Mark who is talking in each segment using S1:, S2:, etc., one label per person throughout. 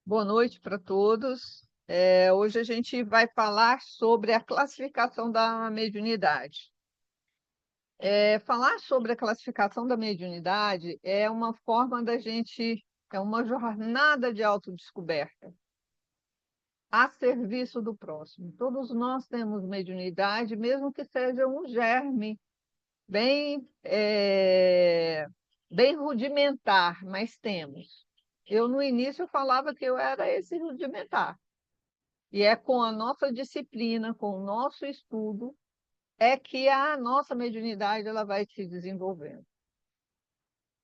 S1: Boa noite para todos. Hoje a gente vai falar sobre a classificação da mediunidade. Falar sobre a classificação da mediunidade é uma forma da gente, é uma jornada de autodescoberta a serviço do próximo. Todos nós temos mediunidade, mesmo que seja um germe bem, bem rudimentar, mas temos. Eu, no início, eu falava que eu era esse rudimentar. E é com a nossa disciplina, com o nosso estudo, é que a nossa mediunidade ela vai se desenvolvendo.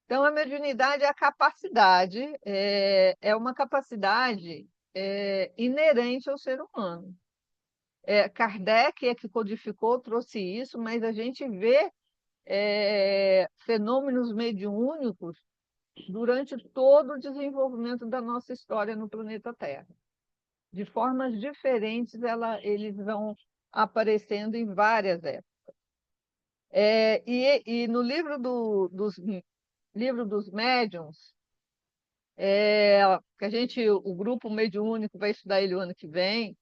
S1: Então, a mediunidade é a capacidade, é uma capacidade inerente ao ser humano. Kardec é que codificou, trouxe isso, mas a gente vê fenômenos mediúnicos durante todo o desenvolvimento da nossa história no planeta Terra. De formas diferentes, eles vão aparecendo em várias épocas. E no livro dos médiuns, que o grupo mediúnico vai estudar ele o ano que vem,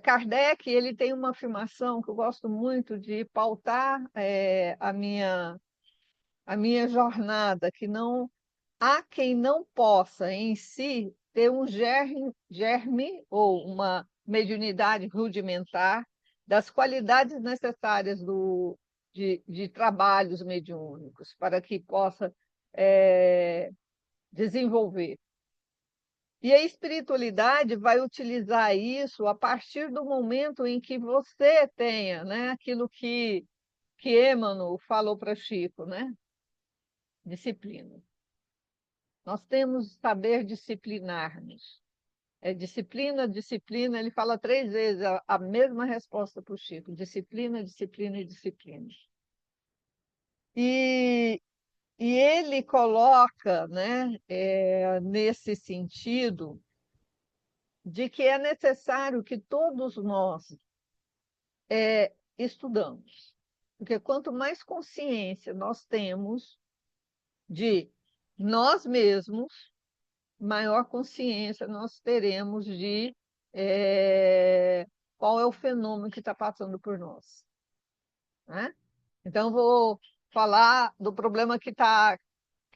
S1: Kardec ele tem uma afirmação que eu gosto muito de pautar a minha jornada, que não há quem não possa em si ter um germe ou uma mediunidade rudimentar das qualidades necessárias de trabalhos mediúnicos para que possa é, desenvolver. E a espiritualidade vai utilizar isso a partir do momento em que você tenha, né, aquilo que Emmanuel falou para Chico, né? Disciplina. Nós temos que saber disciplinar-nos. Disciplina, disciplina. Ele fala 3 vezes a mesma resposta para o Chico: disciplina, disciplina e disciplina. E, e ele coloca, né, nesse sentido, de que é necessário que todos nós estudamos. Porque quanto mais consciência nós temos de nós mesmos, maior consciência nós teremos de qual é o fenômeno que está passando por nós, né? Então, vou falar do problema que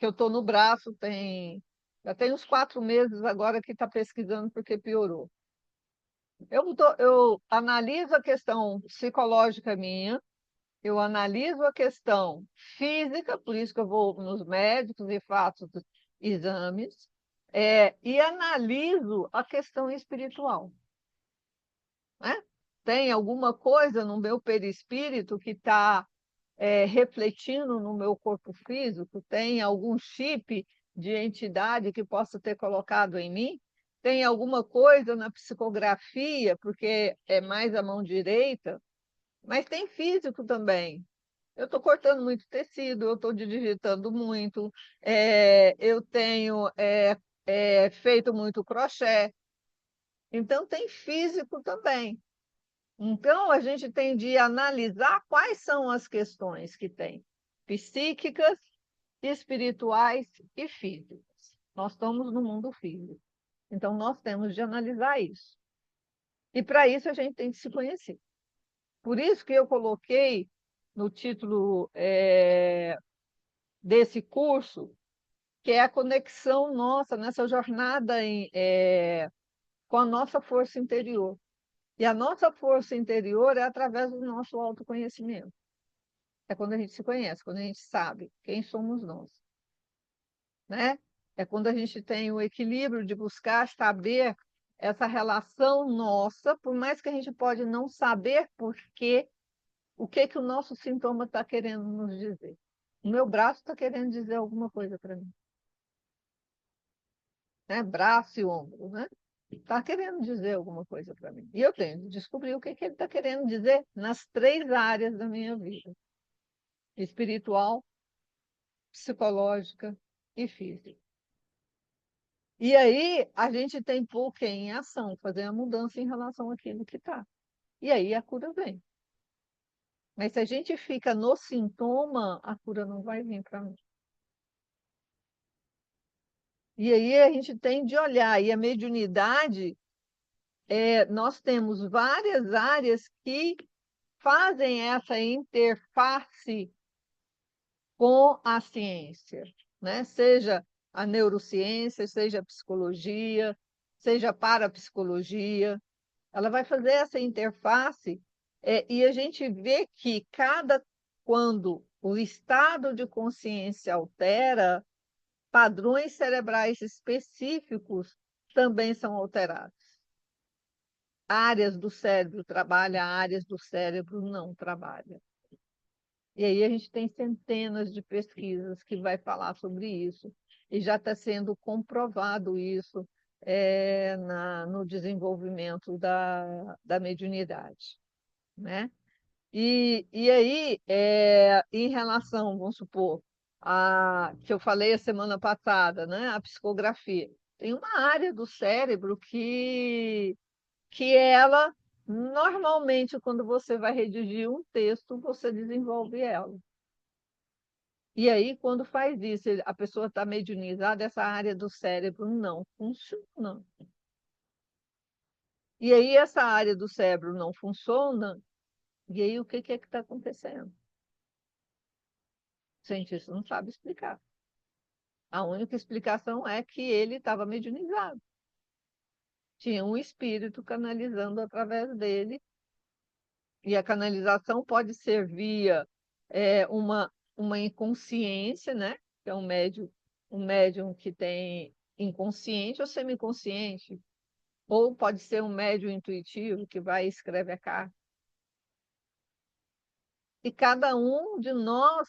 S1: eu estou no braço, já tem uns 4 meses agora que está pesquisando porque piorou. Eu analiso a questão psicológica minha, eu analiso a questão física, por isso que eu vou nos médicos e faço exames, e analiso a questão espiritual, né? Tem alguma coisa no meu perispírito que está refletindo no meu corpo físico? Tem algum chip de entidade que possa ter colocado em mim? Tem alguma coisa na psicografia, porque é mais a mão direita, mas tem físico também. Eu estou cortando muito tecido, eu estou digitando muito, eu tenho feito muito crochê, então tem físico também. Então, a gente tem de analisar quais são as questões que tem, psíquicas, espirituais e físicas. Nós estamos no mundo físico, então nós temos de analisar isso. E para isso a gente tem de se conhecer. Por isso que eu coloquei no título desse curso, que é a conexão nossa nessa jornada com a nossa força interior. E a nossa força interior é através do nosso autoconhecimento. É quando a gente se conhece, quando a gente sabe quem somos nós, né? É quando a gente tem o equilíbrio de buscar saber essa relação nossa, por mais que a gente pode não saber por quê, o que que o nosso sintoma está querendo nos dizer. O meu braço está querendo dizer alguma coisa para mim, né? Braço e ombro, né? Está querendo dizer alguma coisa para mim. E eu tenho de descobrir o que que ele está querendo dizer nas 3 áreas da minha vida: espiritual, psicológica e física. E aí a gente tem por que em ação, fazer a mudança em relação àquilo que está. E aí a cura vem. Mas se a gente fica no sintoma, a cura não vai vir para mim. E aí a gente tem de olhar. E a mediunidade, nós temos várias áreas que fazem essa interface com a ciência, né? Seja a neurociência, seja a psicologia, seja a parapsicologia. Ela vai fazer essa interface, e a gente vê que quando o estado de consciência altera, padrões cerebrais específicos também são alterados. Áreas do cérebro trabalham, áreas do cérebro não trabalham. E aí a gente tem centenas de pesquisas que vai falar sobre isso, e já está sendo comprovado isso no desenvolvimento da mediunidade, né? E aí, em relação, vamos supor, que eu falei a semana passada, né, a psicografia, tem uma área do cérebro que ela, normalmente, quando você vai redigir um texto, você desenvolve ela. E aí, quando faz isso, a pessoa está mediunizada, essa área do cérebro não funciona. E aí, essa área do cérebro não funciona, e aí o que é que está acontecendo? O cientista não sabe explicar. A única explicação é que ele estava mediunizado. Tinha um espírito canalizando através dele, e a canalização pode ser via uma inconsciência, né? Que é um médium que tem inconsciente ou semiconsciente, ou pode ser um médium intuitivo que vai e escreve a carta. E cada um de nós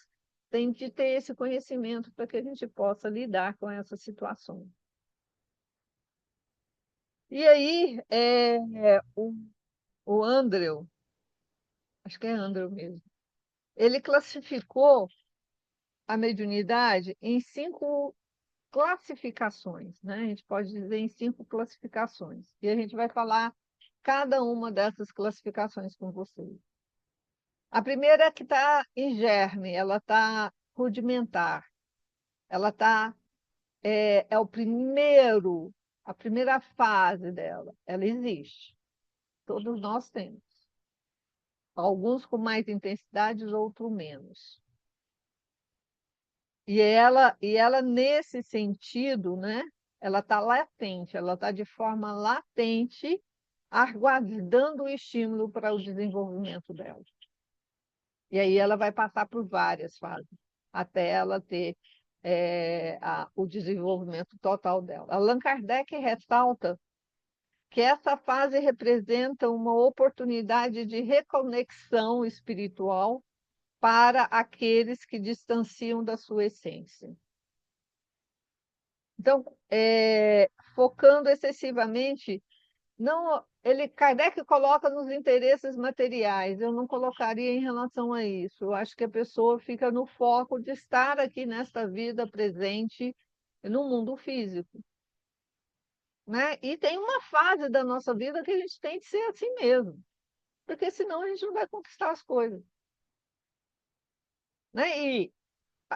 S1: tem que ter esse conhecimento para que a gente possa lidar com essas situações. E aí, o Andrew, acho que é Andrew mesmo, ele classificou a mediunidade em 5 classificações, né? A gente pode dizer em 5 classificações. E a gente vai falar cada uma dessas classificações com vocês. A primeira é que está em germe, ela está rudimentar, ela está é a primeira fase dela, ela existe. Todos nós temos. Alguns com mais intensidade, outros menos. E ela nesse sentido, né? Ela está latente, ela está de forma latente, aguardando o estímulo para o desenvolvimento dela. E aí ela vai passar por várias fases, até ela ter o desenvolvimento total dela. Allan Kardec ressalta que essa fase representa uma oportunidade de reconexão espiritual para aqueles que distanciam da sua essência. Então, focando excessivamente, não, Kardec coloca nos interesses materiais, eu não colocaria em relação a isso. Eu acho que a pessoa fica no foco de estar aqui nesta vida presente no mundo físico, né? E tem uma fase da nossa vida que a gente tem que ser assim mesmo, porque senão a gente não vai conquistar as coisas, né? E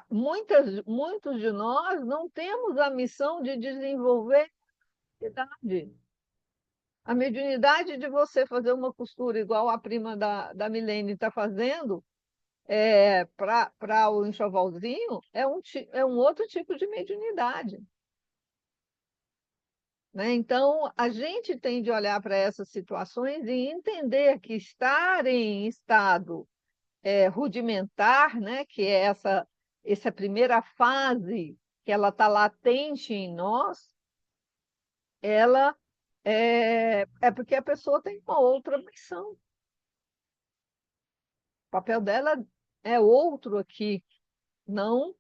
S1: muitos de nós não temos a missão de desenvolver a idade. A mediunidade de você fazer uma costura igual a prima da Milene está fazendo para o enxovalzinho é um outro tipo de mediunidade, né? Então, a gente tem de olhar para essas situações e entender que estar em estado rudimentar, né? Que é essa primeira fase que ela está latente em nós, ela é porque a pessoa tem uma outra missão. O papel dela é outro aqui, não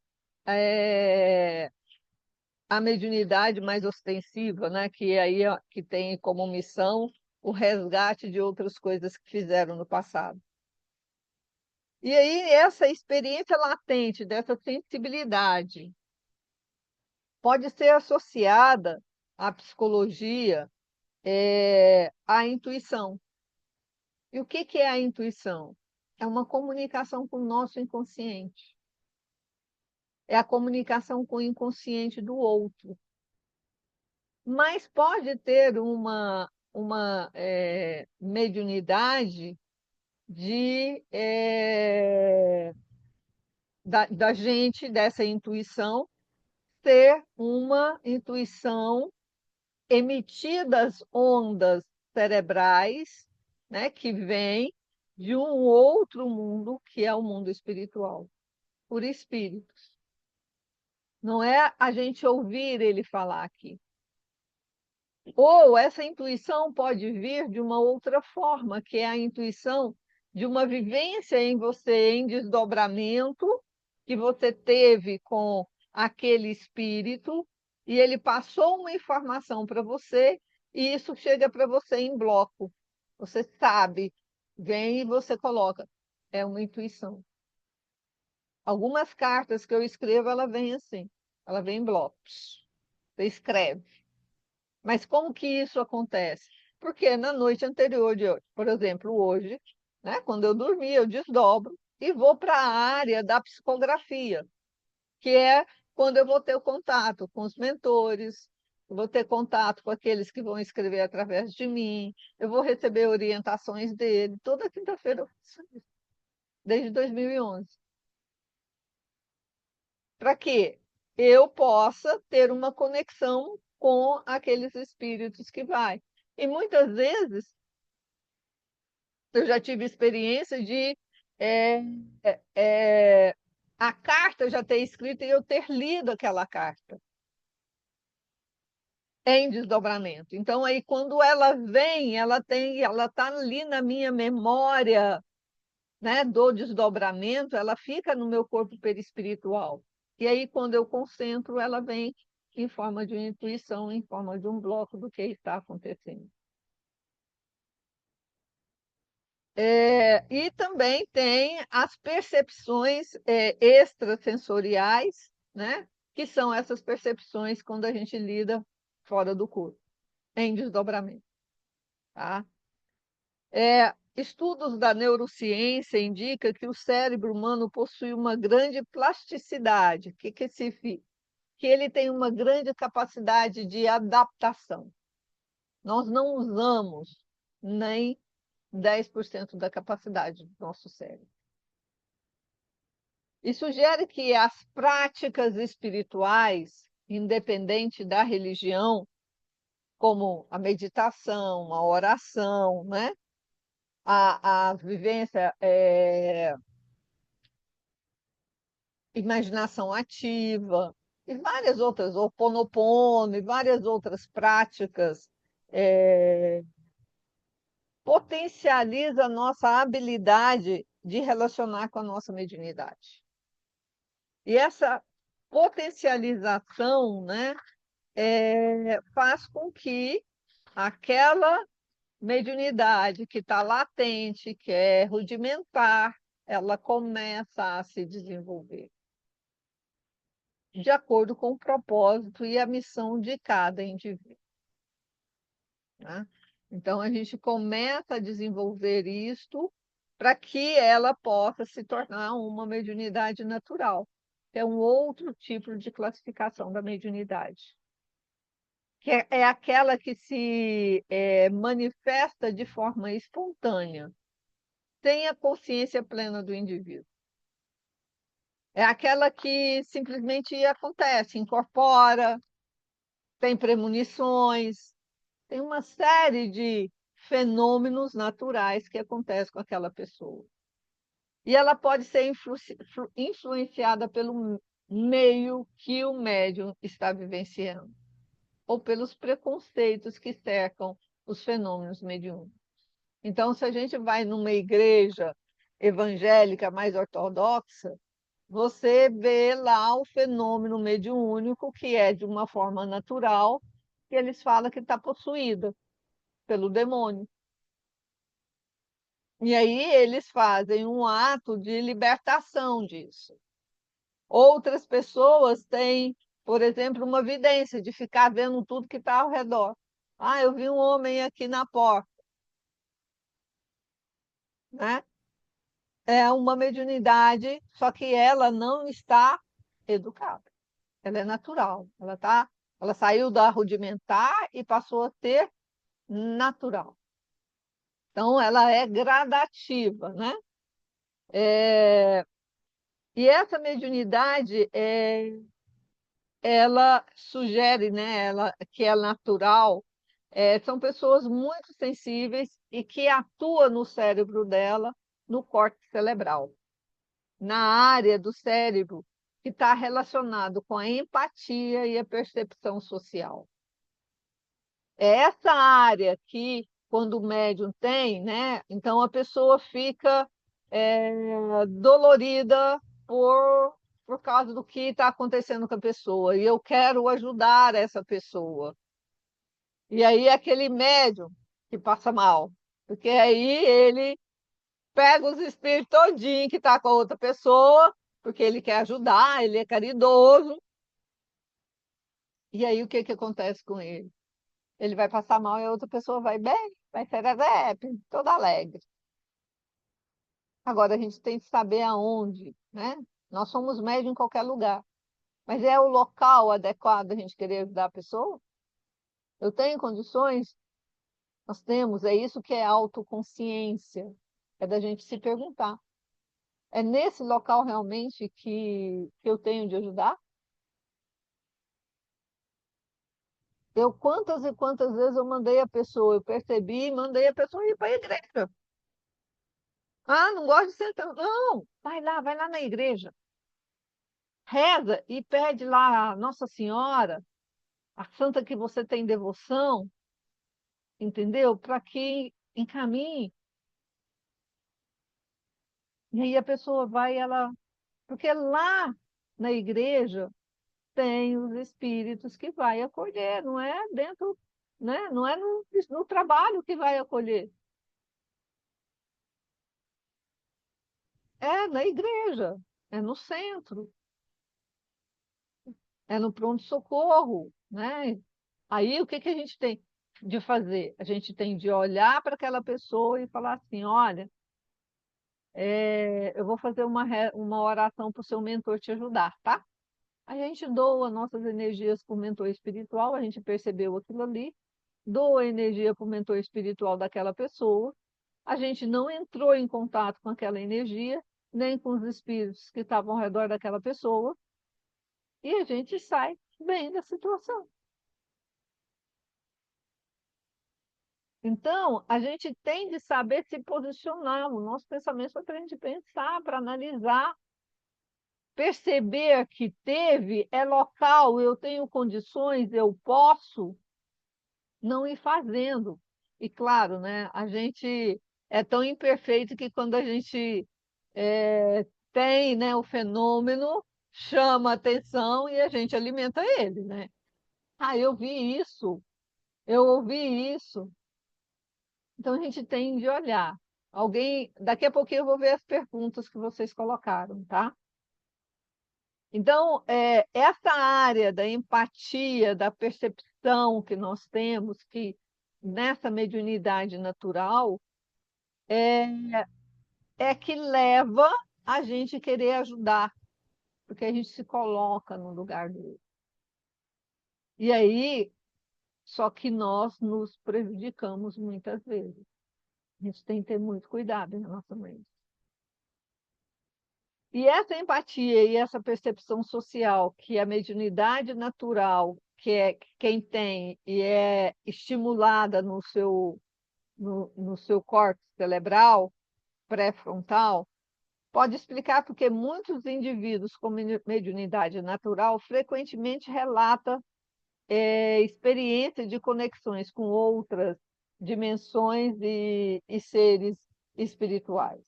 S1: a mediunidade mais ostensiva, né? Que aí que tem como missão o resgate de outras coisas que fizeram no passado. E aí essa experiência latente dessa sensibilidade pode ser associada à psicologia, à intuição. E o que é a intuição? É uma comunicação com o nosso inconsciente. É a comunicação com o inconsciente do outro. mas pode ter uma mediunidade da gente, dessa intuição, ser uma intuição emitidas ondas cerebrais, né, que vêm de um outro mundo, que é o mundo espiritual, por espíritos. Não é a gente ouvir ele falar aqui. Ou essa intuição pode vir de uma outra forma, que é a intuição de uma vivência em você, em desdobramento, que você teve com aquele espírito, e ele passou uma informação para você, e isso chega para você em bloco. Você sabe, vem e você coloca. É uma intuição. Algumas cartas que eu escrevo, ela vem assim, ela vem em blocos. Você escreve. Mas como que isso acontece? Porque na noite anterior de hoje, por exemplo, hoje, né, quando eu dormi, eu desdobro e vou para a área da psicografia, que é quando eu vou ter o contato com os mentores, eu vou ter contato com aqueles que vão escrever através de mim, eu vou receber orientações dele. Toda quinta-feira eu faço isso, desde 2011. Para que eu possa ter uma conexão com aqueles espíritos que vai. E muitas vezes eu já tive experiência de é, é, a carta já ter escrito e eu ter lido aquela carta em desdobramento. Então, aí, quando ela vem, ela está ali na minha memória, né, do desdobramento, ela fica no meu corpo perispiritual. E aí, quando eu concentro, ela vem em forma de uma intuição, em forma de um bloco do que está acontecendo. E também tem as percepções extrasensoriais, né? Que são essas percepções quando a gente lida fora do corpo, em desdobramento. Tá? Estudos da neurociência indicam que o cérebro humano possui uma grande plasticidade. O que significa? Que ele tem uma grande capacidade de adaptação. Nós não usamos nem 10% da capacidade do nosso cérebro. E sugere que as práticas espirituais, independente da religião, como a meditação, a oração, né? a vivência, imaginação ativa, e várias outras, o Ho'oponopono, e várias outras práticas, potencializa a nossa habilidade de relacionar com a nossa mediunidade. E essa potencialização, né, faz com que aquela mediunidade que está latente, que é rudimentar, ela começa a se desenvolver de acordo com o propósito e a missão de cada indivíduo. Né? Então, a gente começa a desenvolver isto para que ela possa se tornar uma mediunidade natural, que é um outro tipo de classificação da mediunidade, que é aquela que se manifesta de forma espontânea, sem a consciência plena do indivíduo. É aquela que simplesmente acontece, incorpora, tem premonições, tem uma série de fenômenos naturais que acontecem com aquela pessoa. E ela pode ser influenciada pelo meio que o médium está vivenciando, ou pelos preconceitos que cercam os fenômenos mediúnicos. Então, se a gente vai numa igreja evangélica mais ortodoxa, você vê lá o fenômeno mediúnico, que é de uma forma natural, que eles falam que está possuída pelo demônio. E aí eles fazem um ato de libertação disso. Outras pessoas têm, por exemplo, uma vidência de ficar vendo tudo que está ao redor. Ah, eu vi um homem aqui na porta, né? É uma mediunidade, só que ela não está educada. Ela é natural, ela está Ela saiu da rudimentar e passou a ser natural. Então, ela é gradativa, né? É, e essa mediunidade, ela sugere, né, que é natural, são pessoas muito sensíveis e que atuam no cérebro dela, no córtex cerebral, na área do cérebro que está relacionado com a empatia e a percepção social. É essa área que, quando o médium tem, né, então a pessoa fica dolorida por causa do que está acontecendo com a pessoa, e eu quero ajudar essa pessoa. E aí aquele médium que passa mal, porque aí ele pega os espíritos todinho que está com a outra pessoa, porque ele quer ajudar, ele é caridoso, e aí o que que acontece com ele? Ele vai passar mal e a outra pessoa vai bem, vai serelepe, toda alegre. Agora a gente tem que saber aonde, né? Nós somos médios em qualquer lugar, mas é o local adequado a gente querer ajudar a pessoa? Eu tenho condições? Nós temos, é isso que é autoconsciência, é da gente se perguntar. É nesse local realmente que eu tenho de ajudar? Eu quantas e quantas vezes eu mandei a pessoa, eu percebi, mandei a pessoa ir para a igreja. Ah, não gosto de sentar. Não, vai lá na igreja. Reza e pede lá a Nossa Senhora, a santa que você tem devoção, entendeu? Para que encaminhe. E aí a pessoa vai, ela. Porque lá na igreja tem os espíritos que vai acolher, não é dentro, né? Não é no trabalho que vai acolher. É na igreja, é no centro, é no pronto-socorro, né? Aí o que que a gente tem de fazer? A gente tem de olhar para aquela pessoa e falar assim: olha, eu vou fazer uma oração para o seu mentor te ajudar, tá? A gente doa nossas energias para o mentor espiritual, a gente percebeu aquilo ali, doa energia para o mentor espiritual daquela pessoa, a gente não entrou em contato com aquela energia, nem com os espíritos que estavam ao redor daquela pessoa, e a gente sai bem da situação. Então, a gente tem de saber se posicionar. O nosso pensamento foi para a gente pensar, para analisar, perceber que teve, é local, eu tenho condições, eu posso não ir fazendo. E claro, né, a gente é tão imperfeito que quando a gente tem, né, o fenômeno, chama atenção e a gente alimenta ele, né? Ah, eu vi isso, eu ouvi isso. Então a gente tem de olhar. Daqui a pouquinho eu vou ver as perguntas que vocês colocaram, tá? Então, essa área da empatia, da percepção que nós temos, que nessa mediunidade natural, é que leva a gente querer ajudar, porque a gente se coloca no lugar do outro. E aí, só que nós nos prejudicamos muitas vezes. A gente tem que ter muito cuidado na nossa mente. E essa empatia e essa percepção social, que a mediunidade natural, que é quem tem e é estimulada no seu córtex cerebral pré-frontal, pode explicar porque muitos indivíduos com mediunidade natural frequentemente relatam experiência de conexões com outras dimensões e seres espirituais.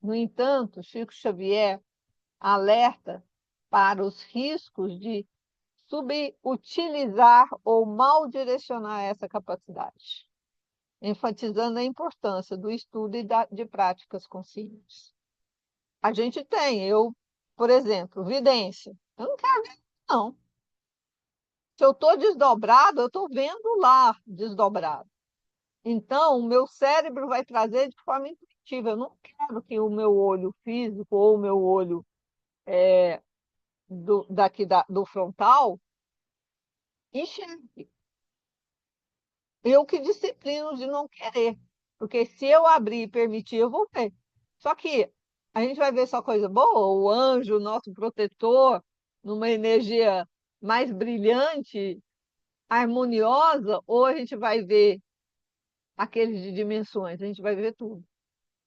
S1: No entanto, Chico Xavier alerta para os riscos de subutilizar ou mal direcionar essa capacidade, enfatizando a importância do estudo de práticas conscientes. A gente tem, por exemplo, vidência. Eu não quero ver, não. Se eu estou desdobrado, eu estou vendo lá desdobrado. Então, o meu cérebro vai trazer de forma intuitiva. Eu não quero que o meu olho físico ou o meu olho daqui do frontal enxergue. Eu que disciplino de não querer, porque se eu abrir e permitir, eu vou ver. Só que a gente vai ver só coisa boa, o anjo, o nosso protetor, numa energia mais brilhante, harmoniosa, ou a gente vai ver aqueles de dimensões, a gente vai ver tudo,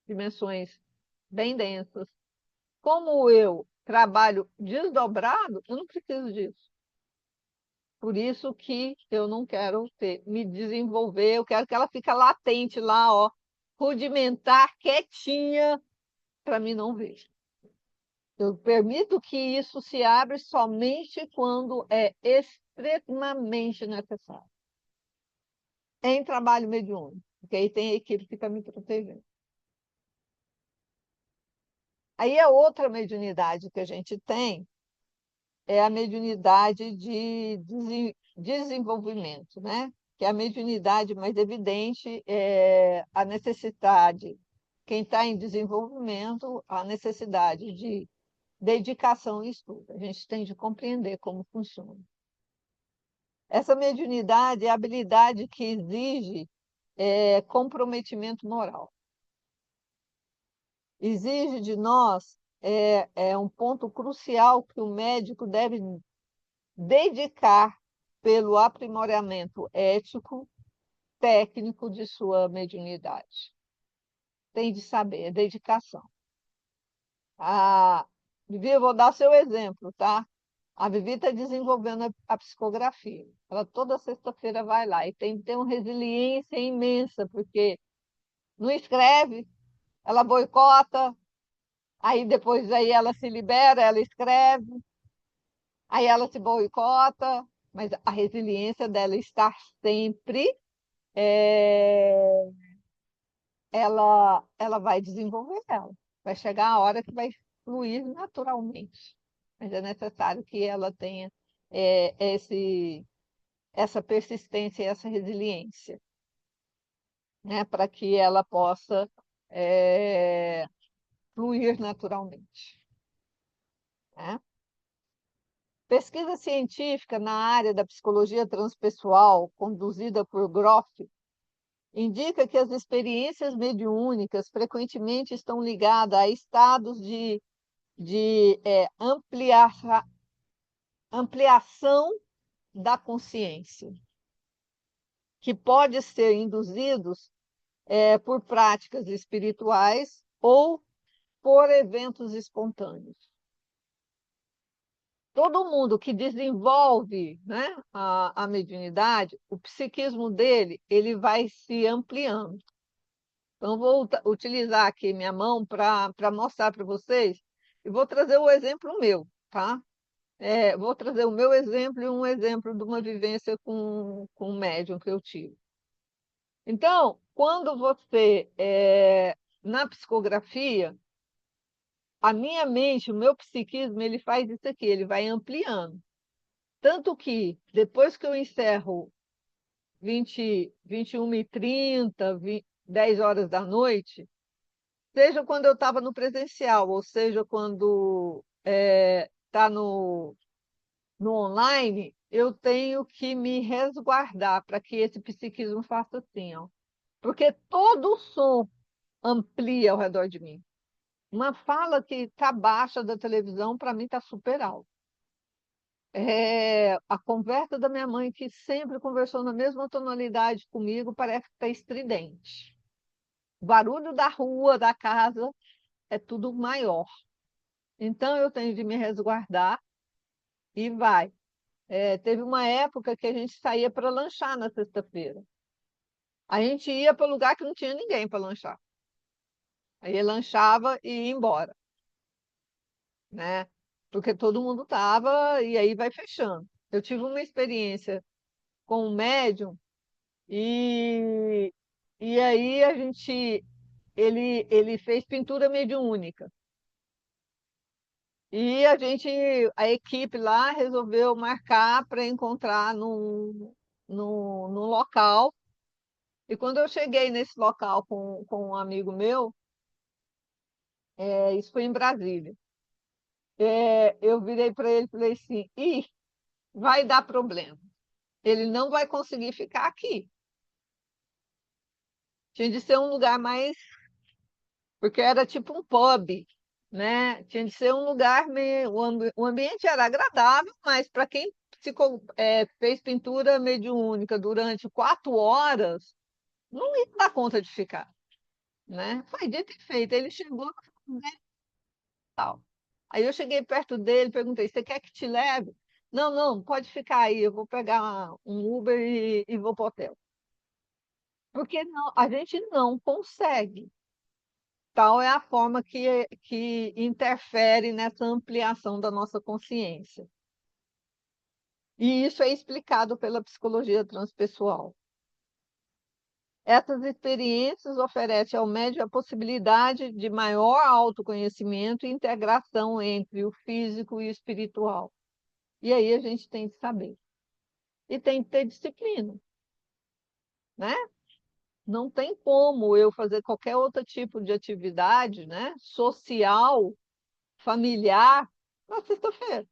S1: dimensões bem densas. Como eu trabalho desdobrado, eu não preciso disso. Por isso que eu não quero me desenvolver, eu quero que ela fique latente lá, ó, rudimentar, quietinha, para mim não ver. Eu permito que isso se abra somente quando é extremamente necessário. Em trabalho mediúnico, porque aí tem a equipe que fica me protegendo. Aí a outra mediunidade que a gente tem é a mediunidade de desenvolvimento, né? Que é a mediunidade mais evidente, é a necessidade, quem está em desenvolvimento, a necessidade de dedicação e estudo. A gente tem de compreender como funciona. Essa mediunidade é a habilidade que exige comprometimento moral. Exige de nós um ponto crucial que o médico deve dedicar pelo aprimoramento ético, técnico de sua mediunidade. Tem de saber, é dedicação. A Vivi, eu vou dar seu exemplo, tá? A Vivi está desenvolvendo a psicografia. Ela toda sexta-feira vai lá e tem que ter uma resiliência imensa, porque não escreve, ela boicota, aí depois aí ela se libera, ela escreve, aí ela se boicota, mas a resiliência dela está sempre, é, ela vai desenvolver ela. Vai chegar a hora que vai fluir naturalmente. Mas é necessário que ela tenha essa persistência e essa resiliência, né, para que ela possa é, fluir naturalmente. Né? Pesquisa científica na área da psicologia transpessoal, conduzida por Groff, indica que as experiências mediúnicas frequentemente estão ligadas a estados de ampliação da consciência, que pode ser induzidos por práticas espirituais ou por eventos espontâneos. Todo mundo que desenvolve, né, a mediunidade, o psiquismo dele ele vai se ampliando. Então, vou utilizar aqui minha mão para mostrar para vocês, e vou trazer o exemplo meu, tá? Vou trazer o meu exemplo e um exemplo de uma vivência com um médium que eu tive. Então, quando você, na psicografia, a minha mente, o meu psiquismo, ele faz isso aqui, ele vai ampliando. Tanto que, depois que eu encerro 21h30, 10 horas da noite, seja quando eu estava no presencial, ou seja quando está no online, eu tenho que me resguardar para que esse psiquismo faça assim, ó. Porque todo som amplia ao redor de mim. Uma fala que está baixa da televisão, para mim, está super alta. A conversa da minha mãe, que sempre conversou na mesma tonalidade comigo, parece que está estridente. O barulho da rua, da casa, é tudo maior. Então, eu tenho de me resguardar e vai. Teve uma época que a gente saía para lanchar na sexta-feira. A gente ia para o lugar que não tinha ninguém para lanchar. Aí lanchava e ia embora, né? Porque todo mundo estava e aí vai fechando. Eu tive uma experiência com um médium e aí ele fez pintura mediúnica. E a equipe lá resolveu marcar para encontrar num local. E quando eu cheguei nesse local com um amigo meu, isso foi em Brasília, eu virei para ele e falei assim: Ih, vai dar problema. ele não vai conseguir ficar aqui. Tinha de ser um lugar mais, porque era tipo um pub, né? Tinha de ser um lugar meio, o ambiente era agradável, mas para quem fez pintura mediúnica durante 4 horas, não ia dar conta de ficar, né? Foi dito e feito. Ele chegou no tal. Aí eu cheguei perto dele, perguntei: "Você quer que te leve?" "Não, não, pode ficar aí. Eu vou pegar um Uber e vou para o hotel." Porque não, a gente não consegue. Tal é a forma que interfere nessa ampliação da nossa consciência. E isso é explicado pela psicologia transpessoal. Essas experiências oferecem ao médium a possibilidade de maior autoconhecimento e integração entre o físico e o espiritual. E aí a gente tem que saber. E tem que ter disciplina, né? Não tem como eu fazer qualquer outro tipo de atividade, né, social, familiar, na sexta-feira.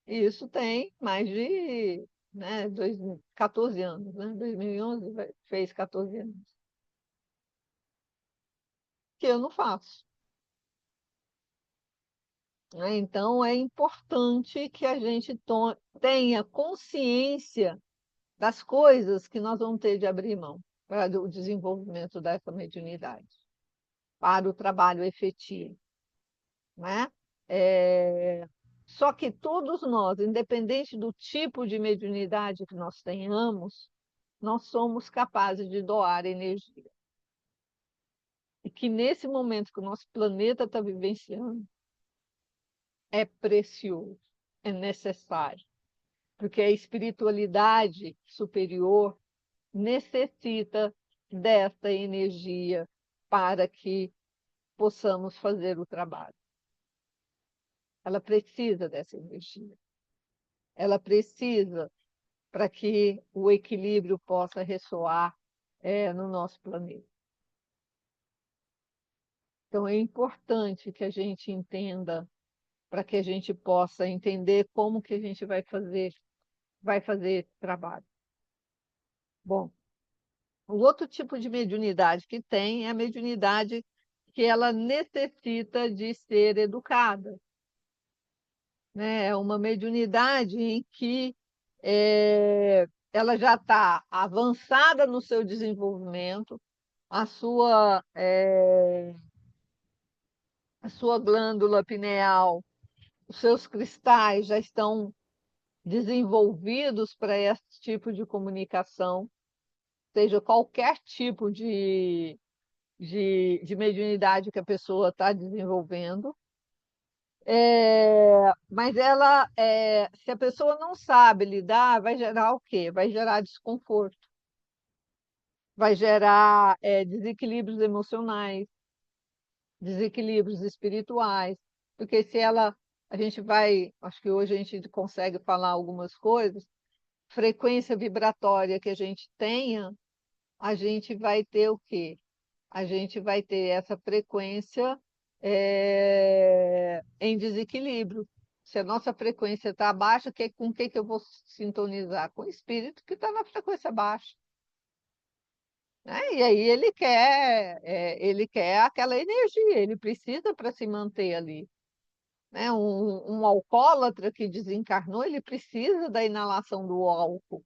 S1: E isso tem mais de, né, 14 anos, né? 2011 fez 14 anos que eu não faço, né? Então, é importante que a gente tenha consciência das coisas que nós vamos ter de abrir mão para o desenvolvimento dessa mediunidade, para o trabalho efetivo, né? É, Só que todos nós, independente do tipo de mediunidade que nós tenhamos, nós somos capazes de doar energia. E que nesse momento que o nosso planeta está vivenciando, é precioso, é necessário, porque a espiritualidade superior necessita desta energia para que possamos fazer o trabalho. Ela precisa dessa energia. Ela precisa para que o equilíbrio possa ressoar no nosso planeta. Então, é importante que a gente entenda, para que a gente possa entender como que a gente vai fazer esse trabalho. Bom, o outro tipo de mediunidade que tem é a mediunidade que ela necessita de ser educada, né? É uma mediunidade em que ela já está avançada no seu desenvolvimento, a sua glândula pineal, os seus cristais já estão desenvolvidos para esse tipo de comunicação, seja qualquer tipo de mediunidade que a pessoa está desenvolvendo. Mas se a pessoa não sabe lidar, vai gerar o quê? Vai gerar desconforto, vai gerar desequilíbrios emocionais, desequilíbrios espirituais, porque a gente vai, acho que hoje a gente consegue falar algumas coisas, frequência vibratória que a gente tenha, a gente vai ter o quê? A gente vai ter essa frequência em desequilíbrio. Se a nossa frequência está baixa, com o que eu vou sintonizar? Com o espírito que está na frequência baixa, né? E aí ele quer aquela energia, ele precisa para se manter ali, né? Um alcoólatra que desencarnou, ele precisa da inalação do álcool.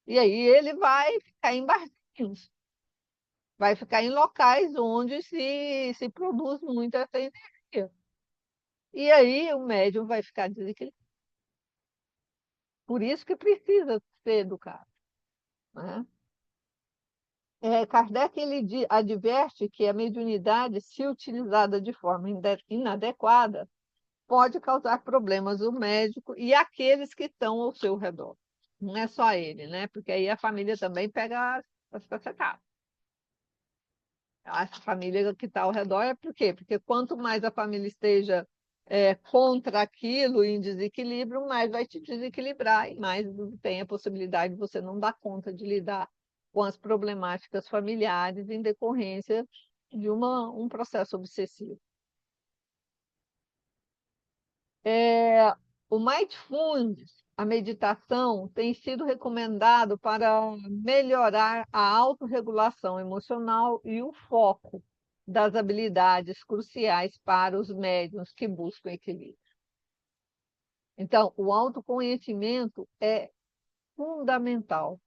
S1: E aí ele vai ficar em barzinhos, vai ficar em locais onde se produz muito essa energia. E aí o médium vai ficar desequilibrado. Por isso que precisa ser educado, né? Kardec adverte que a mediunidade, se utilizada de forma inadequada, pode causar problemas ao médico e àqueles que estão ao seu redor. Não é só ele, né? Porque aí a família também pega as cacetadas. A família que está ao redor é por quê? Porque quanto mais a família esteja contra aquilo, em desequilíbrio, mais vai te desequilibrar e mais tem a possibilidade de você não dar conta de lidar com as problemáticas familiares em decorrência de um processo obsessivo. É, o Mindfulness a meditação tem sido recomendado para melhorar a autorregulação emocional e o foco das habilidades cruciais para os médiuns que buscam equilíbrio. Então, o autoconhecimento é fundamental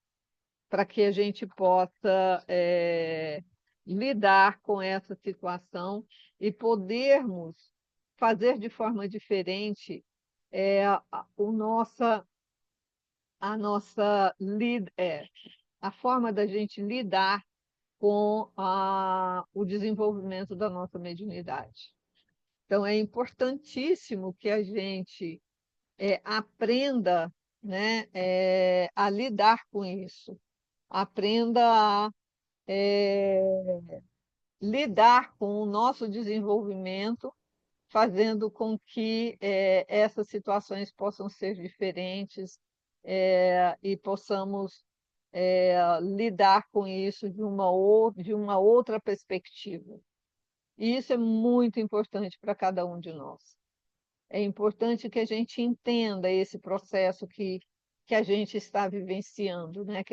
S1: para que a gente possa lidar com essa situação e podermos fazer de forma diferente o nossa, a forma da gente lidar com o desenvolvimento da nossa mediunidade. Então, é importantíssimo que a gente aprenda, né, a lidar com isso, aprenda a lidar com o nosso desenvolvimento, fazendo com que essas situações possam ser diferentes e possamos lidar com isso de uma outra perspectiva. E isso é muito importante para cada um de nós. É importante que a gente entenda esse processo que a gente está vivenciando, né?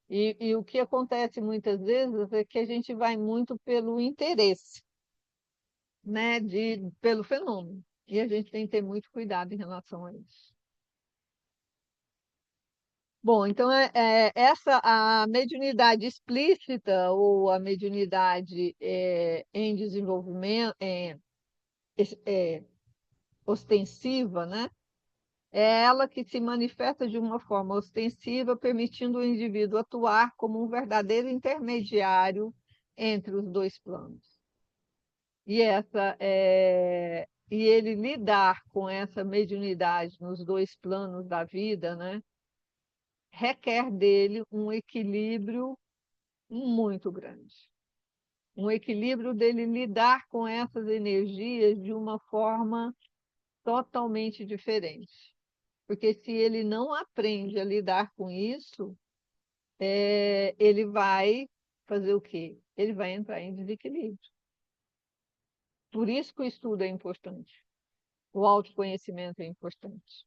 S1: E o que acontece muitas vezes é que a gente vai muito pelo interesse, né? Pelo fenômeno. E a gente tem que ter muito cuidado em relação a isso. Bom, então essa a mediunidade explícita ou a mediunidade em desenvolvimento, é, ostensiva, né? É ela que se manifesta de uma forma ostensiva, permitindo o indivíduo atuar como um verdadeiro intermediário entre os dois planos. E ele lidar com essa mediunidade nos dois planos da vida, né, requer dele um equilíbrio muito grande. Um equilíbrio dele lidar com essas energias de uma forma totalmente diferente. Porque se ele não aprende a lidar com isso, ele vai fazer o quê? Ele vai entrar em desequilíbrio. Por isso que o estudo é importante, o autoconhecimento é importante.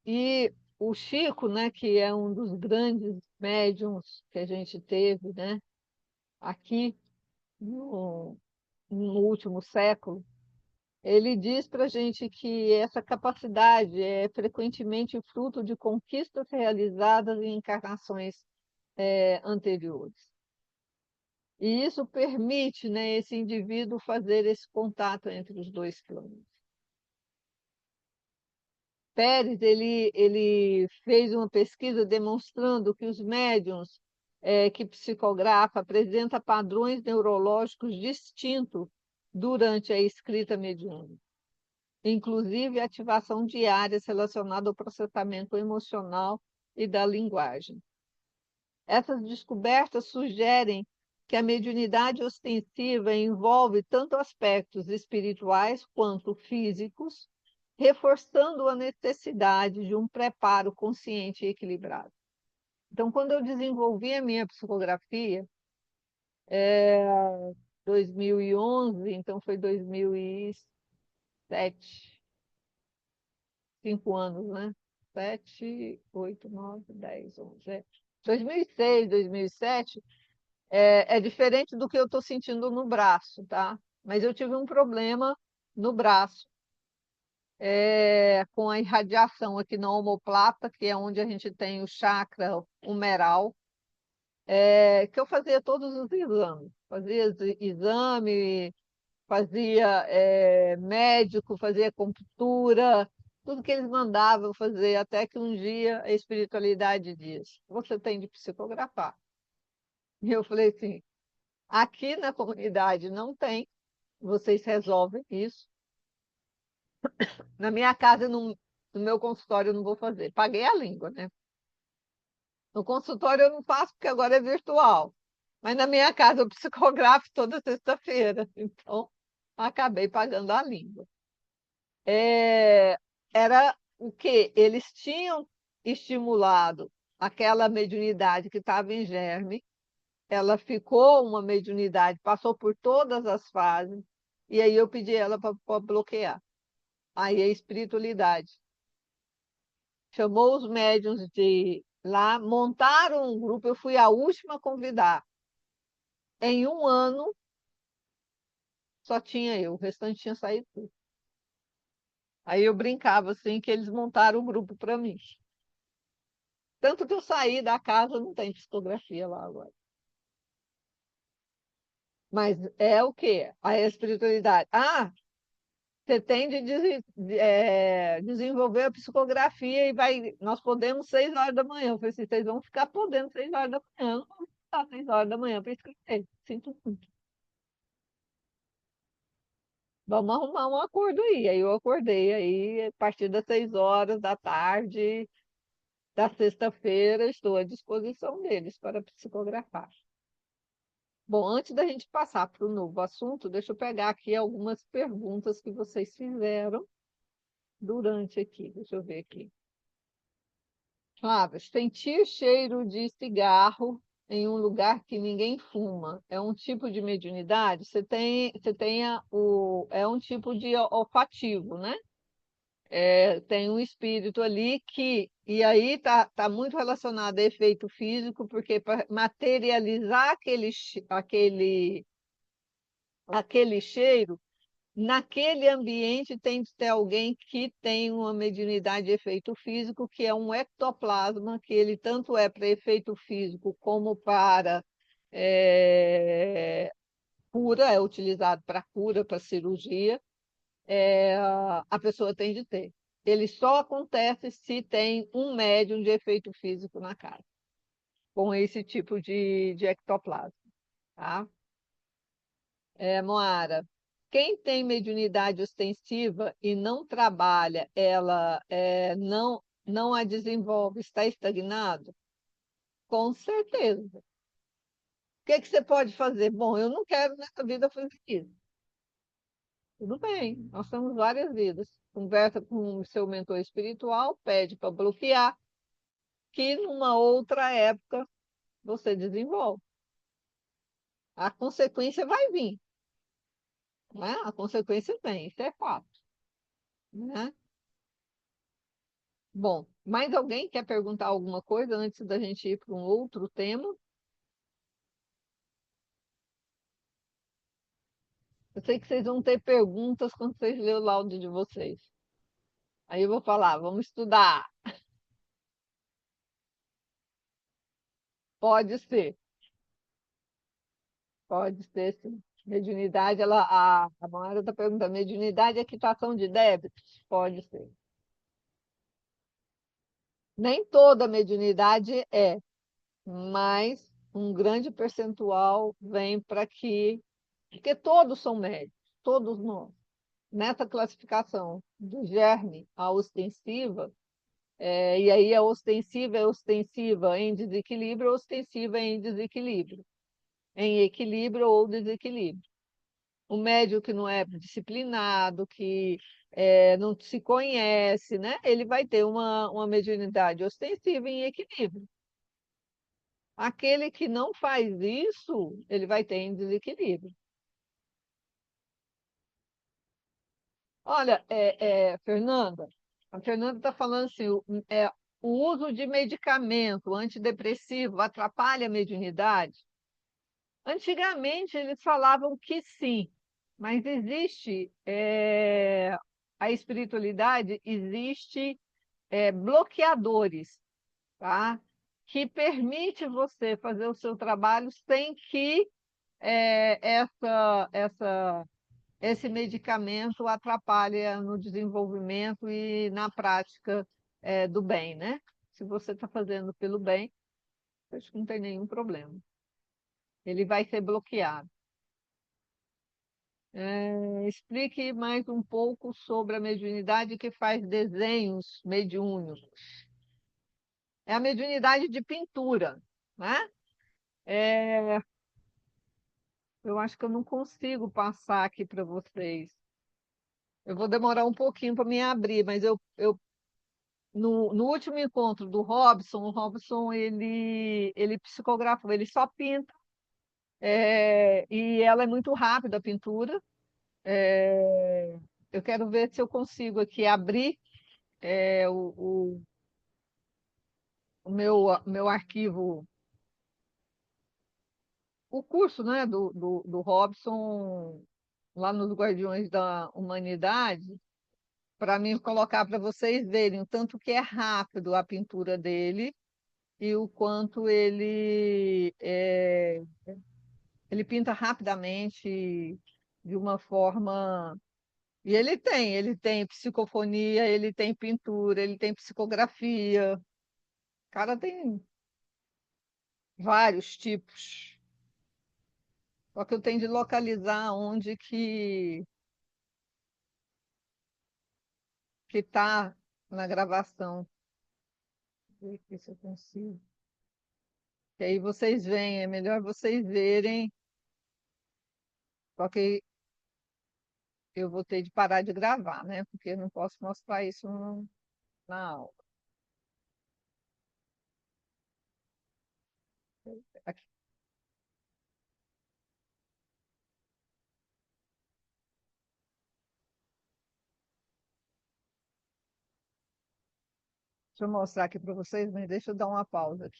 S1: E o Chico, né, que é um dos grandes médiums que a gente teve, né, aqui no último século, ele diz para a gente que essa capacidade é frequentemente fruto de conquistas realizadas em encarnações anteriores. E isso permite, né, esse indivíduo fazer esse contato entre os dois planos. Pérez ele fez uma pesquisa demonstrando que os médiums que psicografam apresentam padrões neurológicos distintos durante a escrita mediúnica, inclusive ativação de áreas relacionadas ao processamento emocional e da linguagem. Essas descobertas sugerem que a mediunidade ostensiva envolve tanto aspectos espirituais quanto físicos, reforçando a necessidade de um preparo consciente e equilibrado. Então, quando eu desenvolvi a minha psicografia, 2011, então foi 2007, 5 anos, né? 7, 8, 9, 10, 11. 2006, 2007, é diferente do que eu estou sentindo no braço, tá? Mas eu tive um problema no braço, com a irradiação aqui na omoplata, que é onde a gente tem o chakra humeral, que eu fazia todos os exames. Fazia exame, fazia médico, fazia acupuntura, tudo que eles mandavam eu fazer, até que um dia a espiritualidade diz: você tem de psicografar. E eu falei assim: aqui na comunidade não tem, vocês resolvem isso. Na minha casa, no meu consultório, eu não vou fazer. Paguei a língua, né? No consultório eu não faço, porque agora é virtual. Mas na minha casa eu psicografo toda sexta-feira. Então, acabei pagando a língua. Era o quê? Eles tinham estimulado aquela mediunidade que estava em germe, ela ficou uma mediunidade, passou por todas as fases, e aí eu pedi ela para bloquear. Aí a espiritualidade chamou os médiuns de lá, montaram um grupo, eu fui a última a convidar. Em um ano, só tinha eu, o restante tinha saído tudo. Aí eu brincava assim que eles montaram o grupo para mim. Tanto que eu saí da casa, não tem psicografia lá agora. Mas é o quê? A espiritualidade. Ah, você tem de desenvolver a psicografia e vai. Nós podemos 6 horas da manhã. Eu falei assim, vocês vão ficar podendo 6 horas da manhã. Eu não vou ficar 6 horas da manhã para escrever. Sinto muito. Vamos arrumar um acordo aí. Aí eu acordei aí, a partir das 6 horas da tarde da sexta-feira, estou à disposição deles para psicografar. Bom, antes da gente passar para o novo assunto, deixa eu pegar aqui algumas perguntas que vocês fizeram durante aqui. Deixa eu ver aqui. Flávia, sentir cheiro de cigarro em um lugar que ninguém fuma é um tipo de mediunidade? É um tipo de olfativo, né? Tem um espírito ali que, e aí tá muito relacionado a efeito físico, porque para materializar aquele cheiro, naquele ambiente tem de ter alguém que tem uma mediunidade de efeito físico, que é um ectoplasma, que ele tanto é para efeito físico como para é, cura, é utilizado para cura, para cirurgia, a pessoa tem de ter. Ele só acontece se tem um médium de efeito físico na casa, com esse tipo de ectoplasma, tá? Moara, quem tem mediunidade ostensiva e não trabalha, ela não a desenvolve, está estagnado? Com certeza. O que você pode fazer? Bom, eu não quero nessa vida fazer isso. Tudo bem, nós temos várias vidas. Conversa com o seu mentor espiritual, pede para bloquear, que numa outra época você desenvolve. A consequência vai vir, né? A consequência vem, isso é fato, né? Bom, mais alguém quer perguntar alguma coisa antes da gente ir para um outro tema? Eu sei que vocês vão ter perguntas quando vocês lerem o laudo de vocês. Aí eu vou falar, vamos estudar. Pode ser, pode ser sim. Mediunidade, a Mara está perguntando, mediunidade é quitação de débitos? Pode ser. Nem toda mediunidade é, mas um grande percentual vem para que. Porque todos são médios, todos nós. Nessa classificação do germe à ostensiva, e aí a ostensiva é ostensiva em desequilíbrio, ostensiva em desequilíbrio, em equilíbrio ou desequilíbrio. O médium que não é disciplinado, que não se conhece, né? Ele vai ter uma mediunidade ostensiva em equilíbrio. Aquele que não faz isso, ele vai ter em desequilíbrio. Olha, Fernanda, a Fernanda está falando assim, o uso de medicamento antidepressivo atrapalha a mediunidade? Antigamente eles falavam que sim, mas existe a espiritualidade, existe bloqueadores, tá? Que permite você fazer o seu trabalho sem que esse medicamento atrapalha no desenvolvimento e na prática do bem, né? Se você está fazendo pelo bem, acho que não tem nenhum problema. Ele vai ser bloqueado. Explique mais um pouco sobre a mediunidade que faz desenhos mediúnicos. É a mediunidade de pintura, né? É, eu acho que eu não consigo passar aqui para vocês. Eu vou demorar um pouquinho para me abrir, mas no último encontro do Robson, o Robson ele psicografou, ele só pinta, e ela é muito rápida a pintura. eu quero ver se eu consigo aqui abrir o meu arquivo, o curso, né, do Robson lá nos Guardiões da Humanidade, para mim colocar para vocês verem o tanto que é rápido a pintura dele e o quanto ele pinta rapidamente de uma forma. E ele tem psicofonia, ele tem pintura, ele tem psicografia. O cara tem vários tipos. Só que eu tenho de localizar onde que está na gravação. Ver aqui se eu consigo. Que aí vocês veem, é melhor vocês verem. Só que eu vou ter de parar de gravar, né? Porque eu não posso mostrar isso na aula. Aqui, deixa eu mostrar aqui para vocês, mas deixa eu dar uma pausa aqui.